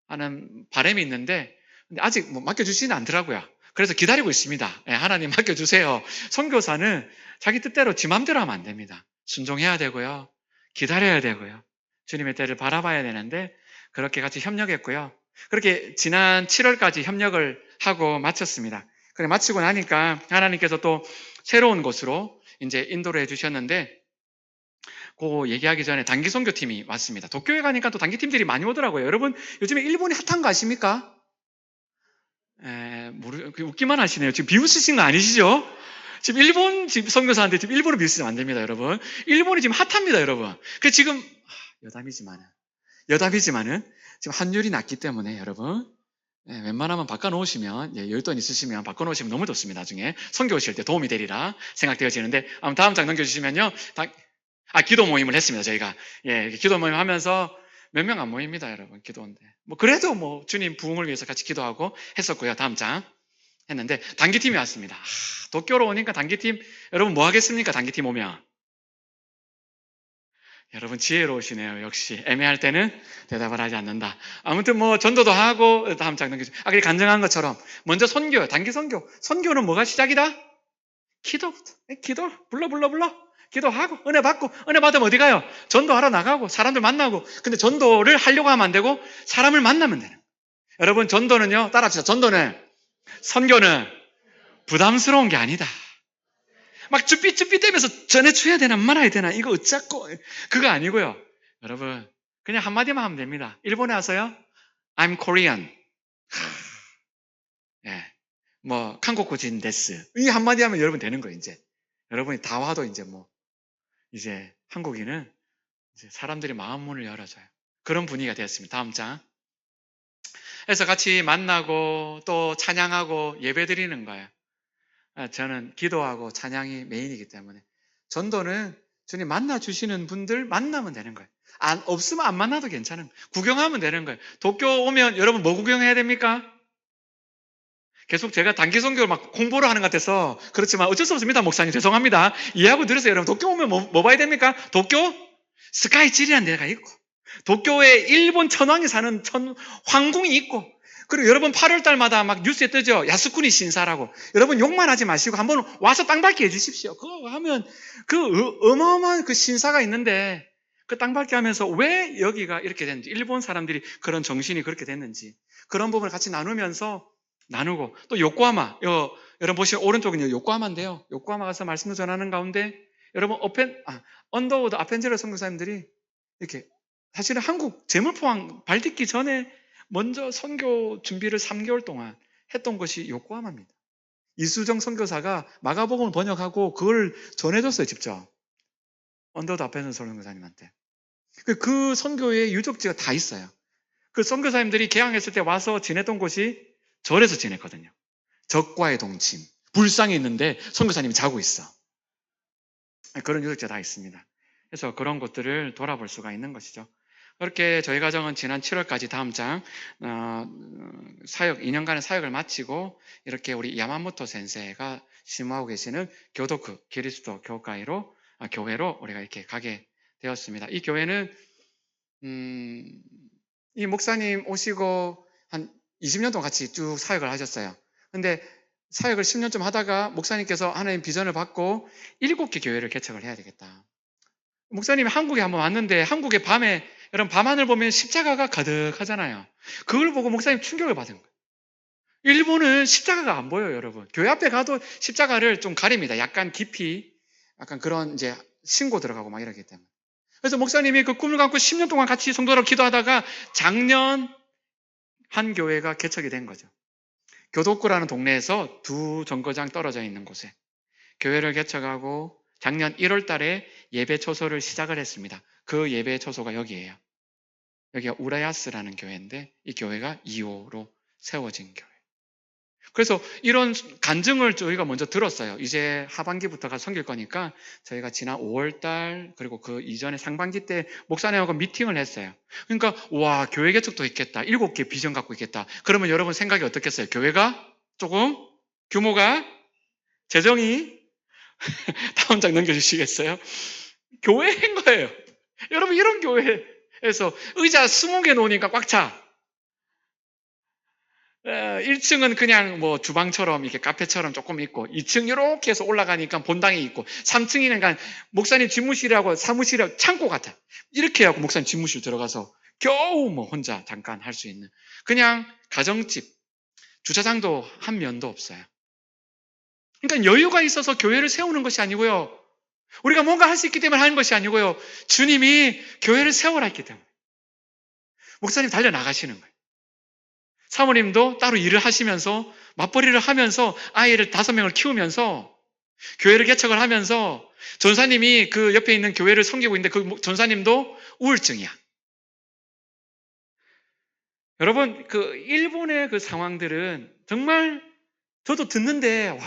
하는 바람이 있는데 아직 뭐 맡겨주지는 않더라고요. 그래서 기다리고 있습니다. 예, 하나님 맡겨주세요. 선교사는 자기 뜻대로 지 맘대로 하면 안 됩니다. 순종해야 되고요. 기다려야 되고요. 주님의 때를 바라봐야 되는데 그렇게 같이 협력했고요. 그렇게 지난 7월까지 협력을 하고 마쳤습니다. 그래 마치고 나니까 하나님께서 또 새로운 곳으로 이제 인도를 해주셨는데 그거 얘기하기 전에 단기 선교팀이 왔습니다. 도쿄에 가니까 또 단기 팀들이 많이 오더라고요. 여러분 요즘에 일본이 핫한 거 아십니까? 웃기만 하시네요. 지금 비웃으신 거 아니시죠? 지금 일본 선교사한테 지금 일본어 비웃으면 안 됩니다, 여러분. 일본이 지금 핫합니다, 여러분. 그 지금 여담이지만은 지금 환율이 낮기 때문에 여러분 웬만하면 바꿔놓으시면 여윳돈 있으시면 바꿔놓으시면 너무 좋습니다. 나중에 선교 오실 때 도움이 되리라 생각되어지는데 다음 장 넘겨주시면요. 기도 모임을 했습니다. 저희가 기도 모임 하면서 몇 명 안 모입니다, 여러분. 기도인데 뭐 그래도 뭐 주님 부흥을 위해서 같이 기도하고 했었고요. 다음 장 했는데 단기팀이 왔습니다. 도쿄로 오니까 단기팀 여러분 뭐 하겠습니까? 단기팀 오면 여러분 지혜로우시네요. 역시 애매할 때는 대답을 하지 않는다. 아무튼 뭐 전도도 하고 다음 장 넘기죠. 아까 간증한 것처럼 먼저 선교, 단기 선교. 선교는 뭐가 시작이다? 기도부터. 기도 불러 기도하고 은혜 받고 은혜 받으면 어디 가요? 전도하러 나가고 사람들 만나고. 근데 전도를 하려고 하면 안 되고 사람을 만나면 되는 거예요. 여러분 전도는요. 따라합시다. 전도는 선교는 부담스러운 게 아니다. 막 쭈삣쭈삣 대면서 전해줘야 되나 말아야 되나 이거 어쩌고 그거 아니고요. 여러분 그냥 한마디만 하면 됩니다. 일본에 와서요. I'm Korean. 예. 뭐 한국인 데스. 이 한마디 하면 여러분 되는 거예요. 이제 여러분이 다 와도 이제 뭐 이제 한국인은 이제 사람들이 마음 문을 열어줘요. 그런 분위기가 되었습니다. 다음 장. 그래서 같이 만나고 또 찬양하고 예배 드리는 거예요. 저는 기도하고 찬양이 메인이기 때문에 전도는 주님 만나주시는 분들 만나면 되는 거예요. 없으면 안 만나도 괜찮은 거예요. 구경하면 되는 거예요. 도쿄 오면 여러분 뭐 구경해야 됩니까? 계속 제가 단기 선교를 막 홍보를 하는 것 같아서 그렇지만 어쩔 수 없습니다. 목사님 죄송합니다. 이해하고 들으세요. 여러분 도쿄 오면 뭐 봐야 됩니까? 도쿄 스카이ツリー라는 데가 있고 도쿄에 일본 천황이 사는 황궁이 있고 그리고 여러분 8월 달마다 막 뉴스에 뜨죠. 야스쿠니 신사라고. 여러분 욕만 하지 마시고 한번 와서 땅밟기 해주십시오. 그거 하면 어마어마한 그 신사가 있는데 그 땅밟기 하면서 왜 여기가 이렇게 됐는지 일본 사람들이 그런 정신이 그렇게 됐는지 그런 부분을 같이 나누고 또 요코하마 여러분 보시면 오른쪽은 요코하마인데요. 요코하마 가서 말씀을 전하는 가운데 여러분 언더우드 아펜젤러 선교사님들이 이렇게 사실은 한국 재물포항 발 딛기 전에 먼저 선교 준비를 3개월 동안 했던 것이 요코하마입니다. 이수정 선교사가 마가복음을 번역하고 그걸 전해줬어요. 직접 언더우드 아펜젤러 선교사님한테. 그 선교의 유적지가 다 있어요. 그 선교사님들이 개항했을 때 와서 지냈던 곳이 절에서 지냈거든요. 적과의 동침 불상이 있는데 선교사님이 자고 있어. 그런 유적지가 다 있습니다. 그래서 그런 것들을 돌아볼 수가 있는 것이죠. 그렇게 저희 가정은 지난 7월까지 다음 장 사역 2년간의 사역을 마치고 이렇게 우리 야마모토 센세가 심호하고 계시는 교도크 그리스도 교회로 우리가 이렇게 가게 되었습니다. 이 교회는 이 목사님 오시고 한 20년 동안 같이 쭉 사역을 하셨어요. 근데 사역을 10년쯤 하다가 목사님께서 하나님 비전을 받고 7개 교회를 개척을 해야 되겠다. 목사님이 한국에 한번 왔는데 한국의 밤에 여러분 밤하늘 보면 십자가가 가득하잖아요. 그걸 보고 목사님 충격을 받은 거예요. 일본은 십자가가 안 보여요, 여러분. 교회 앞에 가도 십자가를 좀 가립니다. 약간 깊이 약간 그런 이제 신고 들어가고 막 이러기 때문에. 그래서 목사님이 그 꿈을 갖고 10년 동안 같이 성도로 기도하다가 작년 한 교회가 개척이 된 거죠. 교도구라는 동네에서 2정거장 떨어져 있는 곳에 교회를 개척하고 작년 1월 달에 예배 초소를 시작을 했습니다. 그 예배 초소가 여기예요. 여기가 우라야스라는 교회인데 이 교회가 2호로 세워진 교회. 그래서 이런 간증을 저희가 먼저 들었어요. 이제 하반기부터가 섬길 거니까 저희가 지난 5월 달 그리고 그 이전에 상반기 때 목사님하고 미팅을 했어요. 그러니까 와 교회 개척도 있겠다. 7개 비전 갖고 있겠다. 그러면 여러분 생각이 어떻겠어요? 교회가 조금 규모가 재정이 다음 장 넘겨주시겠어요? 교회인 거예요. 여러분 이런 교회에서 의자 20개 놓으니까 꽉 차. 1층은 그냥 뭐 주방처럼 이렇게 카페처럼 조금 있고 2층 이렇게 해서 올라가니까 본당이 있고 3층이니까 그러니까 목사님 집무실하고 사무실하고 창고 같아. 이렇게 하고 목사님 집무실 들어가서 겨우 뭐 혼자 잠깐 할 수 있는 그냥 가정집 주차장도 한 면도 없어요. 그러니까 여유가 있어서 교회를 세우는 것이 아니고요. 우리가 뭔가 할 수 있기 때문에 하는 것이 아니고요. 주님이 교회를 세워라 했기 때문에 목사님 달려나가시는 거예요. 사모님도 따로 일을 하시면서 맞벌이를 하면서 아이를 5명을 키우면서 교회를 개척을 하면서 전사님이 그 옆에 있는 교회를 섬기고 있는데 그 전사님도 우울증이야. 여러분 그 일본의 그 상황들은 정말 저도 듣는데 와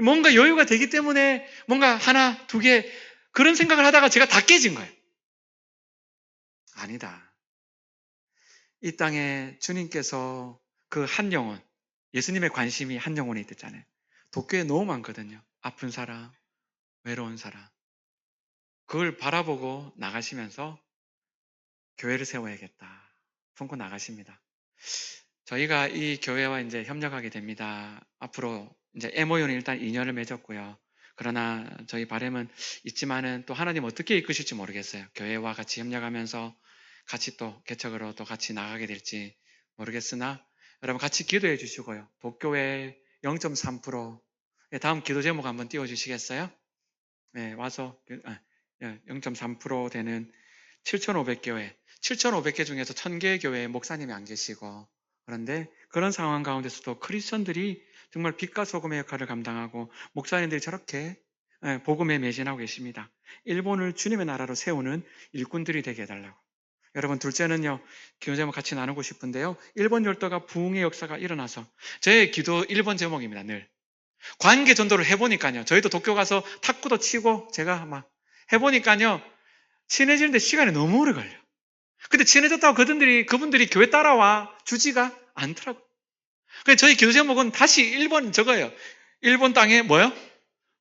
뭔가 여유가 되기 때문에 뭔가 하나, 2개 그런 생각을 하다가 제가 다 깨진 거예요. 아니다. 이 땅에 주님께서 그 한 영혼, 예수님의 관심이 한 영혼에 있댔잖아요. 도쿄에 너무 많거든요. 아픈 사람, 외로운 사람. 그걸 바라보고 나가시면서 교회를 세워야겠다 품고 나가십니다. 저희가 이 교회와 이제 협력하게 됩니다. 앞으로 이제 MOU는 일단 2년을 맺었고요. 그러나 저희 바람은 있지만은 또 하나님 어떻게 이끄실지 모르겠어요. 교회와 같이 협력하면서 같이 또 개척으로 또 같이 나가게 될지 모르겠으나 여러분 같이 기도해 주시고요. 독교회 0.3% 다음 기도 제목 한번 띄워 주시겠어요? 네, 와서 0.3% 되는 7,500교회, 7,500개 중에서 1,000개 교회에 목사님이 안 계시고 그런데 그런 상황 가운데서도 크리스천들이 정말 빛과 소금의 역할을 감당하고 목사님들이 저렇게 복음에 매진하고 계십니다. 일본을 주님의 나라로 세우는 일꾼들이 되게 해달라고. 여러분 둘째는요, 기도 제목 같이 나누고 싶은데요. 일본 열도가 부흥의 역사가 일어나서 제 기도 1번 제목입니다. 늘 관계 전도를 해보니까요. 저희도 도쿄 가서 탁구도 치고 제가 막 해보니까요. 친해지는데 시간이 너무 오래 걸려. 근데 친해졌다고 그분들이 교회 따라와 주지가 않더라고요. 그래서 저희 기도 제목은 다시 1번 저거예요. 일본 땅에 뭐요?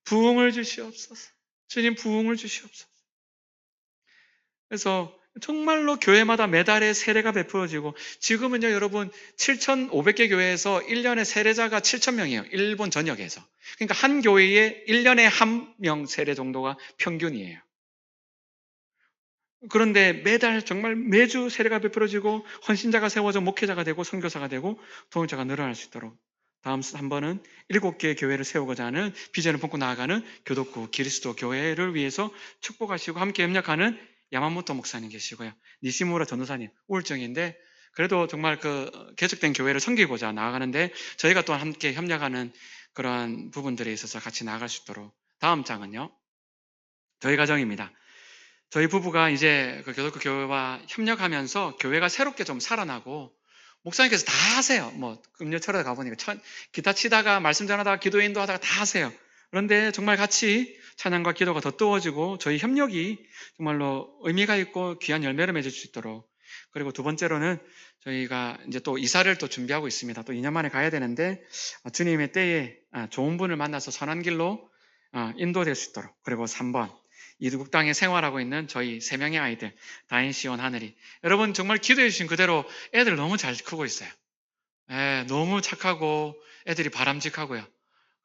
부흥을 주시옵소서. 주님 부흥을 주시옵소서. 그래서 정말로 교회마다 매달의 세례가 베풀어지고 지금은요 여러분 7,500개 교회에서 1년에 세례자가 7,000명이에요. 일본 전역에서. 그러니까 한 교회에 1년에 1명 세례 정도가 평균이에요. 그런데 매달 정말 매주 세례가 베풀어지고 헌신자가 세워져 목회자가 되고 선교사가 되고 동역자가 늘어날 수 있도록 다음 3번은 7개의 교회를 세우고자 하는 비전을 품고 나아가는 교독구 기리스도 교회를 위해서 축복하시고 함께 협력하는 야마모토 목사님 계시고요. 니시무라 전도사님 우울증인데 그래도 정말 그 개척된 교회를 섬기고자 나아가는데 저희가 또한 함께 협력하는 그러한 부분들에 있어서 같이 나아갈 수 있도록 다음 장은요. 저희 가정입니다. 저희 부부가 이제 그 교독교 교회와 협력하면서 교회가 새롭게 좀 살아나고 목사님께서 다 하세요. 뭐 금요철에 가보니까 기타 치다가 말씀 전하다가 기도 인도하다가 다 하세요. 그런데 정말 같이 찬양과 기도가 더 뜨거워지고 저희 협력이 정말로 의미가 있고 귀한 열매를 맺을 수 있도록 그리고 두 번째로는 저희가 이제 또 이사를 또 준비하고 있습니다. 또 2년 만에 가야 되는데 주님의 때에 좋은 분을 만나서 선한 길로 인도될 수 있도록 그리고 3번 이두국 땅에 생활하고 있는 저희 3명의 아이들 다인, 시온, 하늘이 여러분 정말 기도해 주신 그대로 애들 너무 잘 크고 있어요. 너무 착하고 애들이 바람직하고요.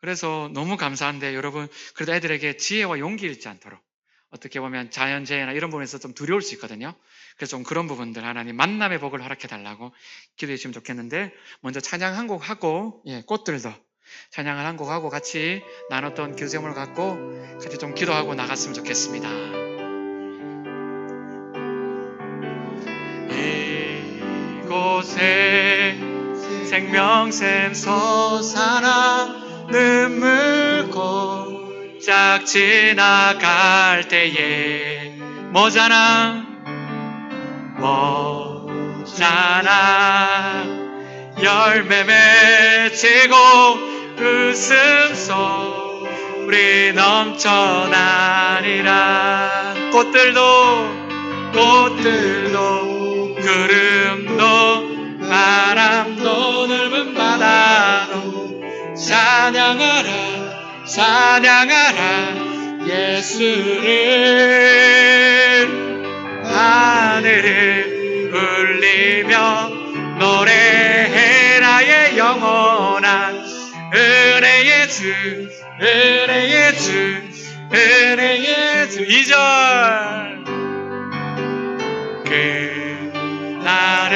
그래서 너무 감사한데 여러분 그래도 애들에게 지혜와 용기 잃지 않도록 어떻게 보면 자연재해나 이런 부분에서 좀 두려울 수 있거든요. 그래서 좀 그런 부분들 하나님 만남의 복을 허락해 달라고 기도해 주시면 좋겠는데 먼저 찬양 한 곡 하고 꽃들도 찬양을 한 곡 하고 같이 나눴던 기도 제목을 갖고 같이 좀 기도하고 나갔으면 좋겠습니다. 이곳에 생명샘 솟아나 눈물 곧짝 지나갈 때에 뭐잖아 열매 맺히고 웃음소리 넘쳐나리라 꽃들도 구름도 바람도 넓은 바다도 찬양하라 예수를 하늘을 울리며 노래해라의 영원한 은혜의 주 2절 그날에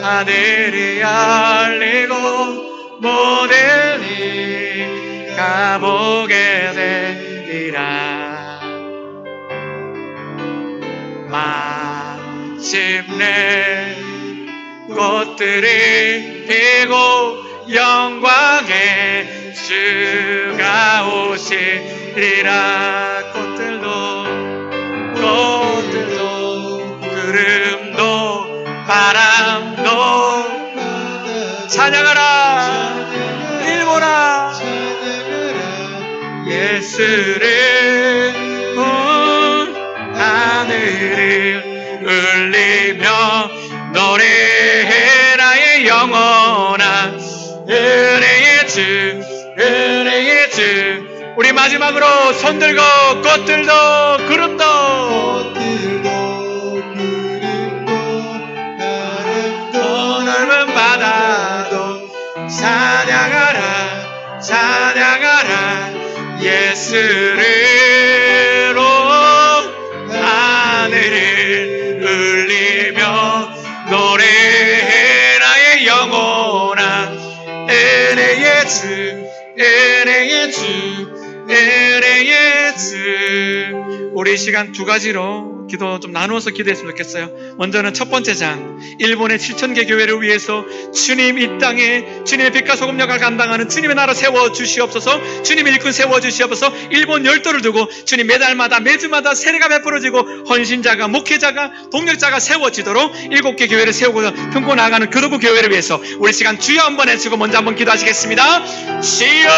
하늘이 열리고 모든 이가 보게 되리라 마침내 꽃들이 피고 영광의 주가 오시리라 꽃들도 구름도 바람도 찬양하라 일본아 예수를 하늘을 울리며 노래해라의 영원한 은혜의 주 우리 마지막으로 손들고 꽃들도 구름도 더 넓은 바다도 찬양하라 찬양하라 예수를 하늘을 울리며 노래해 나의 영혼아 은혜의 주 은혜의 주 은혜의 주. 우리 시간 두 가지로 기도 좀 나누어서 기도했으면 좋겠어요. 먼저는 첫 번째 장, 일본의 7,000개 교회를 위해서 주님 이 땅에 주님의 빛과 소금 역할을 감당하는 주님의 나라 세워주시옵소서. 주님의 일꾼 세워주시옵소서. 일본 열도를 두고 주님 매달마다 매주마다 세례가 베풀어지고 헌신자가 목회자가 동력자가 세워지도록 7개 교회를 세우고 품고 나가는 그러고 교회를 위해서 우리 시간 주여 한번 해주고 먼저 한번 기도하시겠습니다. 주여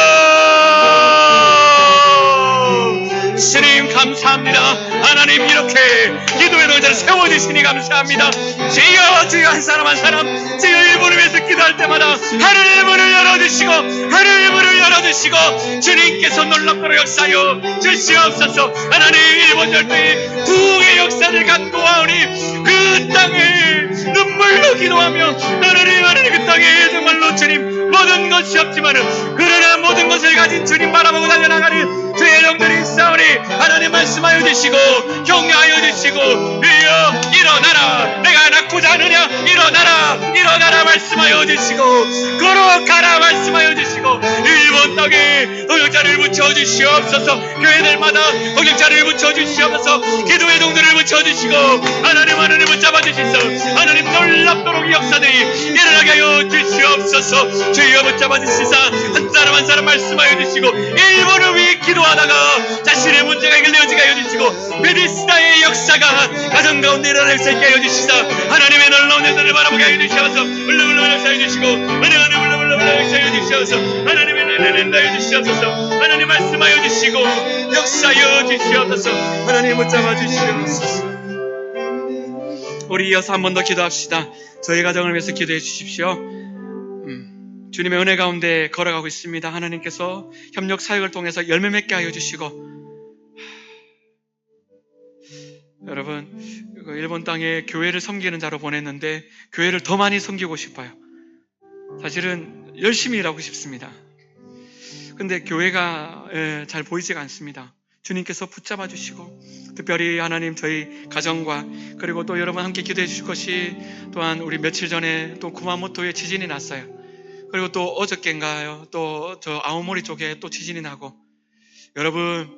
주님 감사합니다. 하나님 이렇게 기도의 동자를 세워주시니 감사합니다. 주여 주여 한 사람 한 사람 주여 일본을 위해서 기도할 때마다 하늘의 문을 열어주시고 하늘의 문을 열어주시고 주님께서 놀랍도록 역사하여 주시옵소서. 하나님 일본 열도의 부흥의 역사를 갖고 와오니 그 땅에 눈물로 기도하며 하나님 그 땅에 정말로 주님 모든 것이 없지만은 그러나 모든 것을 가진 주님 바라보고 달려나가는 주의 영들이 있사오니 하나님 말씀하여 주시고 격려하여 주시고 주여 일어나라 내가 낳고자 하느냐 일어나라 일어나라 말씀하여 주시고 걸어가라 말씀하여 주시고 일본 땅에 동역자를 붙여주시옵소서. 교회들마다 동역자를 붙여주시옵소서. 기도의 동들을 붙여주시고 하나님 붙잡아주시소. 하나님 놀랍도록 역사들이 일어나게 하여 주시옵소서. 주여 붙잡아주시사 한 사람 한 사람 말씀하여 주시고 일본을 위해 기도하다가 자신의 문제가 해결되어지게 하여 주시고 베데스다의 역사가 가정 가운데 일어날 수 있게 하여 주시사 하나님의 놀라운 역사를 바라보게 하여 주시옵소서. 물렁물렁 역사해 주시고 하나님 물렁물렁 역사해 주시옵소서. 하나님의 내낸다 해 주시옵소서. 하나님 말씀하여 주시고 역사하여 주시옵소서. 하나님 붙잡아 주시옵소서. 우리 이어서 한 번 더 기도합시다. 저희 가정을 위해서 기도해 주십시오. 주님의 은혜 가운데 걸어가고 있습니다. 하나님께서 협력 사역을 통해서 열매 맺게 하여 주시고 여러분 일본 땅에 교회를 섬기는 자로 보냈는데 교회를 더 많이 섬기고 싶어요. 사실은 열심히 일하고 싶습니다. 근데 교회가 잘 보이지가 않습니다. 주님께서 붙잡아 주시고 특별히 하나님 저희 가정과 그리고 또 여러분 함께 기도해 주실 것이 또한 우리 며칠 전에 또 구마모토에 지진이 났어요. 그리고 또 어저께인가요? 또 저 아오모리 쪽에 또 지진이 나고 여러분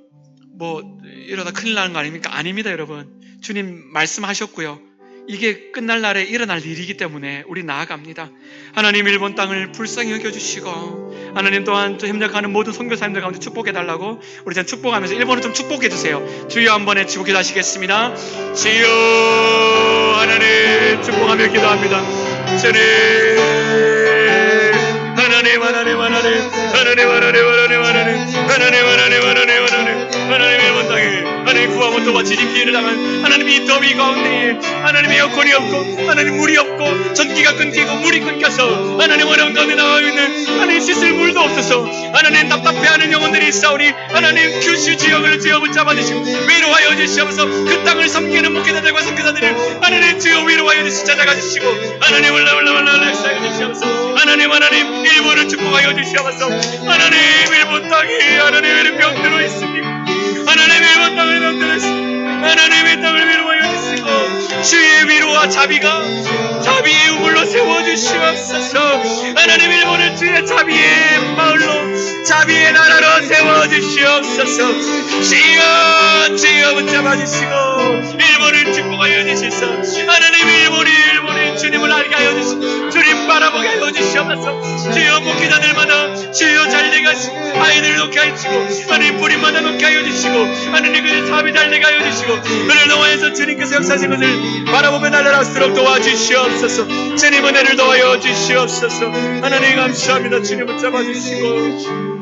뭐 이러다 큰일 나는 거 아닙니까? 아닙니다 여러분. 주님 말씀하셨고요. 이게 끝날 날에 일어날 일이기 때문에 우리 나아갑니다. 하나님 일본 땅을 불쌍히 여겨주시고 하나님 또한 협력하는 모든 선교사님들 가운데 축복해달라고 우리 전 축복하면서 일본을 좀 축복해주세요. 주여 한번 외치고 기도하시겠습니다. 주여 하나님 축복하며 기도합니다. 주님 하나님 일본 땅에 하나님 구하모토와 지진 피해를 당한 하나님 이 더위 가운데에 하나님 에어컨이 없고 하나님 물이 없고 전기가 끊기고 물이 끊겨서 하나님 어려운 가운데 나와 있는 하나님 씻을 물도 없어서 하나님 답답해하는 영혼들이 있사오니 하나님 규슈 지역을 주여 붙잡아 주시고 위로하여 주시옵소서. 그 땅을 섬기는 목회자들과 선교사들을 하나님 주여 위로하여 주시 찾아가 주시고 하나님 올라 역사해 주시옵소서. 하나님 일본을 축복하여 주시옵소서. 하나님 일본 땅이 하나님 이런 병들어 있습니다. 하나님 일본 땅을 병들어 있습니다. 하나님의 땅을 위로하여 주시고 주의 위로와 자비의 우물로 세워주시옵소서. 하나님 일본을 주의 자비의 마을로 자비의 나라로 세워주시옵소서. 주여 붙잡아 주시고 일본을 축복하여 주시소. 하나님 일본이 주님을 알게 하여 주시고 주님 바라보게 하여 주시옵소서. 주여 목회자들마다 주여 잘되게 하시고 아이들을 놓게 하시고 하나님 부림마다 놓게 하여 주시고 하나님 그의 삶이 잘되게 하여 주시고 그를 동화해서 주님께서 역사하신 것을 바라보며 날아갈수록 도와주시옵소서. 주님 은혜를 도와여 주시옵소서. 하나님 감사합니다. 주님 붙잡아 주시고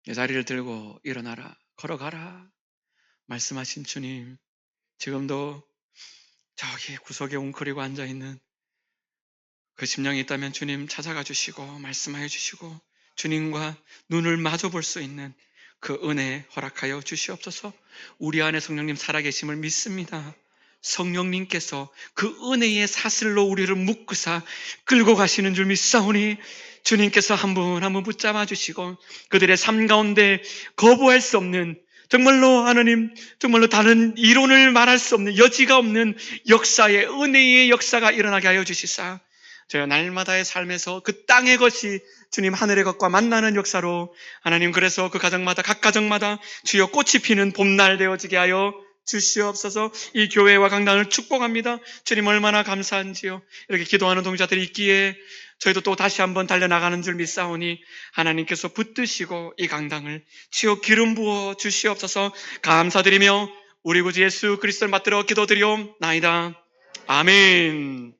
내 자리를 들고 일어나라 걸어가라 말씀하신 주님 지금도 저기 구석에 웅크리고 앉아있는 그 심령이 있다면 주님 찾아가 주시고 말씀하여 주시고 주님과 눈을 마주 볼 수 있는 그 은혜 허락하여 주시옵소서. 우리 안에 성령님 살아계심을 믿습니다. 성령님께서 그 은혜의 사슬로 우리를 묶으사 끌고 가시는 줄 믿사오니 주님께서 한 분 한 분 붙잡아 주시고 그들의 삶 가운데 거부할 수 없는, 정말로 하나님, 정말로 다른 이론을 말할 수 없는, 여지가 없는 역사의, 은혜의 역사가 일어나게 하여 주시사 저희 날마다의 삶에서 그 땅의 것이 주님 하늘의 것과 만나는 역사로 하나님, 그래서 그 가정마다, 각 가정마다 주여 꽃이 피는 봄날 되어지게 하여 주시옵소서. 이 교회와 강단을 축복합니다. 주님 얼마나 감사한지요. 이렇게 기도하는 동자들이 있기에 저희도 또 다시 한번 달려나가는 줄 믿사오니 하나님께서 붙드시고 이 강당을 주여 기름 부어 주시옵소서. 감사드리며 우리 구주 예수 그리스도를 받들어 기도드리옵나이다. 아멘.